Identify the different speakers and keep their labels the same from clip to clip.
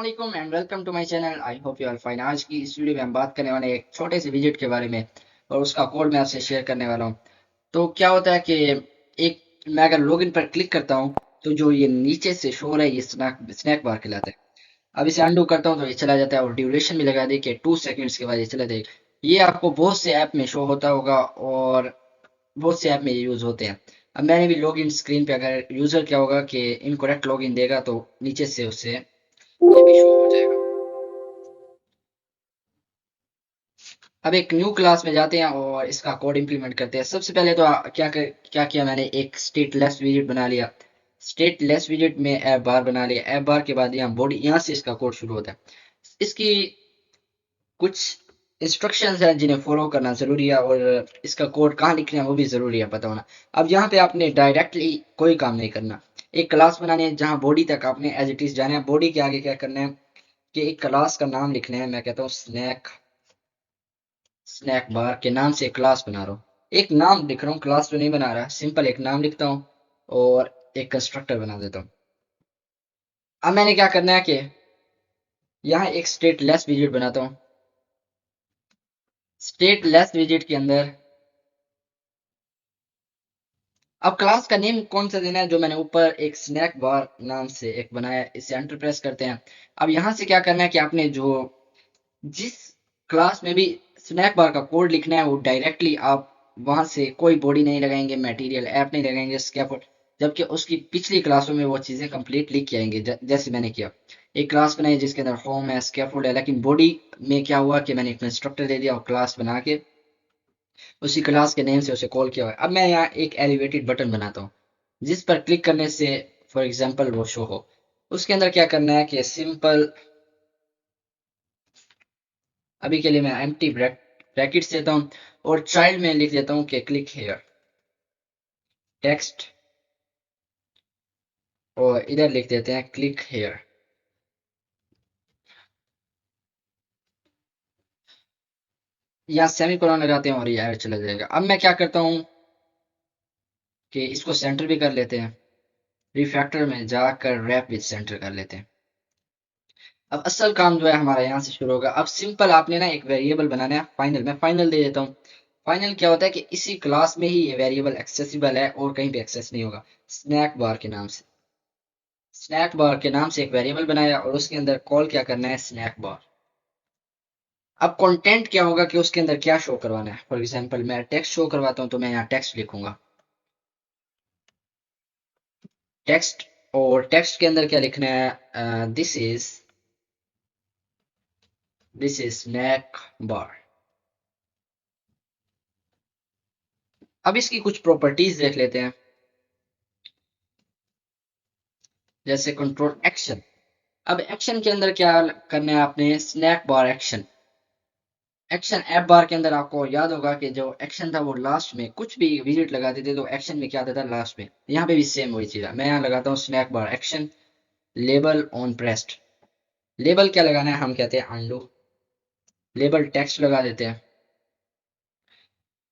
Speaker 1: अस्सलाम and welcome to my channel. I hope you are fine. आज की इस वीडियो में हम बात करने वाले हैं एक छोटे से विजिट के बारे में और उसका कोड मैं आपसे शेयर करने वाला हूँ। तो क्या होता है कि एक मैं अगर लॉगिन पर क्लिक करता हूँ तो जो ये नीचे से शो हो रहा है ये स्नैक बार कहलाता है। अब इसे अंडू करता हूँ तो ये चला जाता है और ड्यूरेशन भी लगा दी कि 2 सेकंड्स के बाद ये चला जाएगा। ये आपको बहुत से ऐप में शो होता होगा और बहुत से ऐप में ये यूज होते हैं। अब मैंने भी लॉगिन स्क्रीन पे अगर यूजर क्या होगा कि इनकरेक्ट लॉगिन देगा तो नीचे से उसे ये भी शो हो जाएगा। अब एक न्यू क्लास में जाते हैं और इसका कोड इंप्लीमेंट करते हैं। सबसे पहले तो क्या किया मैंने एक स्टेटलेस विजिट बना लिया। स्टेटलेस विजिट में ऐप बार बना लिया। ऐप बार के बाद यहाँ बॉडी, यहाँ से इसका कोड शुरू होता है। इसकी कुछ इंस्ट्रक्शंस हैं जिन्हें फॉलो करना जरूरी है और इसका कोड कहाँ लिखना है वो भी जरूरी है पता होना। अब यहाँ पे आपने डायरेक्टली कोई काम नहीं करना। एक क्लास बनानी है जहाँ बॉडी तक आपने एज इट इज जाना है। बॉडी के आगे क्या करना है कि एक क्लास का नाम लिखना है। मैं कहता हूँ स्नैक स्नैक बार के नाम से एक क्लास बना रहा हूँ। एक नाम लिख रहा हूँ, क्लास तो नहीं बना रहा, सिंपल एक नाम लिखता हूँ और एक कंस्ट्रक्टर बना देता हूँ। अब मैंने क्या करना है कि यहाँ एक स्टेटलेस विजिट बनाता हूँ। स्टेटलेस विजिट के अंदर अब क्लास का नेम कौन सा देना है, जो मैंने ऊपर एक स्नैक बार नाम से एक बनाया है, इसे एंटर प्रेस करते हैं। अब यहाँ से क्या करना है कि आपने जो जिस क्लास में भी स्नैक बार का कोड लिखना है वो डायरेक्टली आप वहां से कोई बॉडी नहीं लगाएंगे, मटेरियल ऐप नहीं लगाएंगे, स्कैफोल्ड, जबकि उसकी पिछली क्लासों में वो चीजें कंप्लीट लिख के आएंगे। जैसे मैंने किया, एक क्लास बनाई जिसके अंदर होम है, स्कैफोल्ड है, लेकिन बॉडी में क्या हुआ कि मैंने एक कंस्ट्रक्टर दे दिया और क्लास बना के उसी क्लास के नेम से उसे कॉल किया हुआ है। अब मैं यहाँ एक एलिवेटेड बटन बनाता हूँ जिस पर क्लिक करने से फॉर एग्जाम्पल वो शो हो। उसके अंदर क्या करना है कि सिंपल अभी के लिए मैं एम्प्टी ब्रैकेट्स देता हूँ और चाइल्ड में लिख देता हूँ कि क्लिक हेयर टेक्स्ट, और इधर लिख देते हैं क्लिक हेयर। या सेमी कोलन लगाते हैं और ये एरर चला जाएगा। अब मैं क्या करता हूँ कि इसको सेंटर भी कर लेते हैं। रिफैक्टर में जाकर रैप विद सेंटर कर लेते हैं। अब असल काम जो है हमारा यहाँ से शुरू होगा। अब सिंपल आपने ना एक वेरिएबल बनाना है फाइनल। मैं फाइनल दे देता हूँ। फाइनल क्या होता है कि इसी क्लास में ही ये वेरिएबल एक्सेसिबल है और कहीं भी एक्सेस नहीं होगा। स्नैक बार के नाम से स्नैक बार के नाम से एक वेरिएबल बनाया और उसके अंदर कॉल क्या करना है, स्नैक बार। अब कंटेंट क्या होगा कि उसके अंदर क्या शो करवाना है। फॉर एग्जांपल मैं टेक्स्ट शो करवाता हूँ तो मैं यहाँ टेक्स्ट लिखूंगा, टेक्स्ट। और टेक्स्ट के अंदर क्या लिखना है, दिस इज स्नैक बार। अब इसकी कुछ प्रॉपर्टीज देख लेते हैं, जैसे कंट्रोल एक्शन। अब एक्शन के अंदर क्या करना है आपने, snack bar action. Action app bar के अंदर आपको याद होगा कि जो एक्शन था वो लास्ट में कुछ भी विजिट लगाते थे तो एक्शन में क्या आता था, लास्ट में। यहाँ पे भी सेम वही चीज है। मैं यहाँ लगाता हूँ snack bar action label on pressed. Label क्या लगाना है, हम कहते हैं अंडू। लेबल टेक्स्ट लगा देते हैं।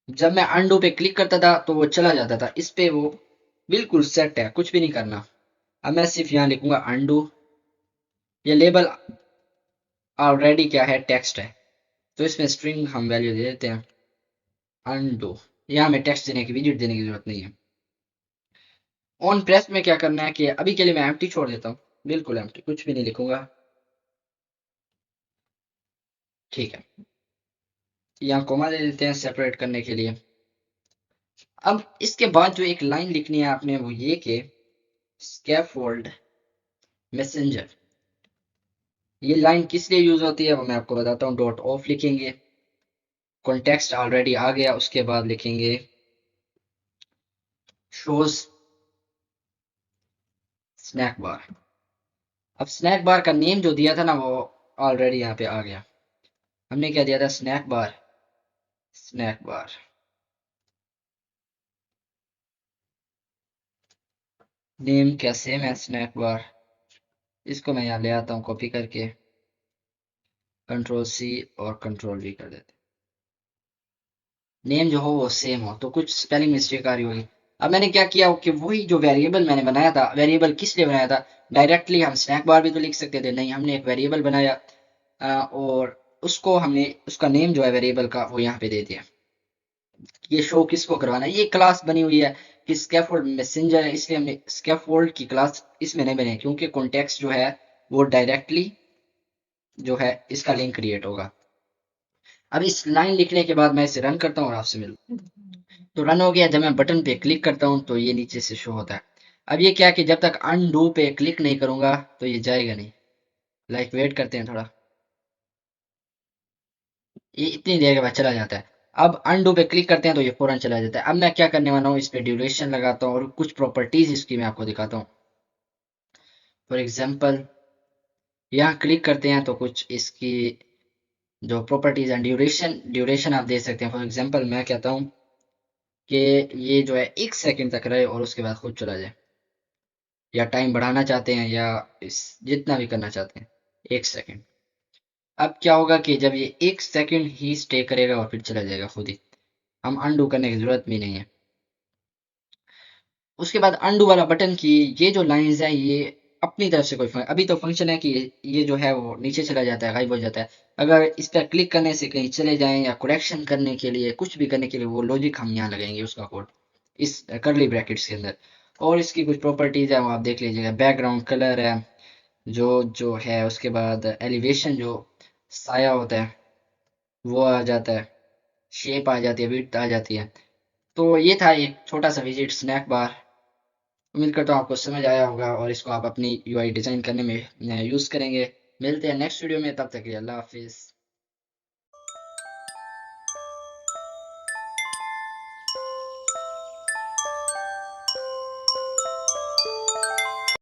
Speaker 1: जब मैं अंडू पे क्लिक करता था तो वो चला जाता था, इस पे वो बिल्कुल सेट है, कुछ भी नहीं करना। अब मैं सिर्फ यहाँ लिखूंगा अंडू। ये लेबल ऑलरेडी क्या है, टेक्स्ट है, तो इसमें स्ट्रिंग हम वैल्यू दे देते हैं अंडू। यहाँ में टेक्स्ट देने की, विजिट देने की जरूरत नहीं है। ऑन प्रेस में क्या करना है कि अभी के लिए मैं एम्प्टी छोड़ देता हूँ, बिल्कुल एम्प्टी, कुछ भी नहीं लिखूंगा। ठीक है, यहाँ कोमा दे देते हैं सेपरेट करने के लिए। अब इसके बाद जो एक लाइन लिखनी है आपने वो ये कि स्कैफोल्ड मैसेंजर। ये लाइन किस लिए यूज होती है वो मैं आपको बताता हूँ। डॉट ऑफ लिखेंगे, कॉन्टेक्स्ट ऑलरेडी आ गया, उसके बाद लिखेंगे शोज स्नैक बार। अब स्नैक बार का नेम जो दिया था ना वो ऑलरेडी यहाँ पे आ गया। हमने क्या दिया था, snack bar. Snack bar name क्या सेम है, स्नैक बार। इसको मैं यहाँ ले आता हूँ कॉपी करके, कंट्रोल सी और कंट्रोल वी कर देते। नेम जो हो वो सेम हो, तो कुछ स्पेलिंग मिस्टेक आ रही होगी अब मैंने क्या किया कि वही जो वेरिएबल मैंने बनाया था, वेरिएबल किस लिए बनाया था, डायरेक्टली हम स्नैक बार भी तो लिख सकते थे, नहीं हमने एक वेरिएबल बनाया और उसको हमने उसका नेम जो है वेरिएबल का वो यहाँ पे दे दिया। ये शो किसको करवाना है, ये क्लास बनी हुई है कि स्कैफोल्ड मैसेंजर है, इसलिए हमने स्कैफोल्ड की क्लास इसमें नहीं बनी क्योंकि कॉन्टेक्स्ट जो है वो डायरेक्टली जो है इसका लिंक क्रिएट होगा। अब इस लाइन लिखने के बाद मैं इसे रन करता हूँ और आपसे मिलूँ। तो रन हो गया। जब मैं बटन पे क्लिक करता हूँ तो ये नीचे से शो होता है। अब ये क्या है कि जब तक अनडू पे क्लिक नहीं करूंगा तो ये जाएगा नहीं। लाइक वेट करते हैं थोड़ा, ये इतनी देर के बाद चला जाता है। अब अनडू पे क्लिक करते हैं तो ये फौरन चला जाता है। अब मैं क्या करने वाला हूँ, इस पे ड्यूरेशन लगाता हूँ और कुछ प्रॉपर्टीज इसकी मैं आपको दिखाता हूँ। फॉर एग्जाम्पल यहाँ क्लिक करते हैं तो कुछ इसकी जो प्रॉपर्टीज हैं, ड्यूरेशन ड्यूरेशन आप दे सकते हैं। फॉर एग्जाम्पल मैं कहता हूँ कि ये जो है 1 सेकंड तक रहे और उसके बाद खुद चला जाए, या टाइम बढ़ाना चाहते हैं या इस जितना भी करना चाहते हैं 1 सेकंड। अब क्या होगा कि जब ये 1 सेकंड ही स्टे करेगा और फिर चला जाएगा खुद ही, हम अनडू करने की जरूरत भी नहीं है। उसके बाद अनडू वाला बटन की ये जो लाइंस है ये अपनी तरफ से कोई अभी तो फंक्शन है कि ये जो है वो नीचे चला जाता है, गायब हो जाता है। अगर इस पर क्लिक करने से कहीं चले जाएं या करेक्शन करने के लिए कुछ भी करने के लिए वो लॉजिक हम यहाँ लगाएंगे उसका कोड इस करली ब्रैकेट्स के अंदर। और इसकी कुछ प्रॉपर्टीज है वो आप देख लीजिएगा, बैकग्राउंड कलर है जो जो है, उसके बाद एलिवेशन जो साया होता है वो आ जाता है, शेप आ जाती है, विड्थ आ जाती है। तो ये था एक छोटा सा विजिट स्नैक बार। उम्मीद करता हूँ आपको समझ आया होगा और इसको आप अपनी यूआई डिजाइन करने में यूज करेंगे। मिलते हैं नेक्स्ट वीडियो में, तब तक के लिए अल्लाह हाफिज।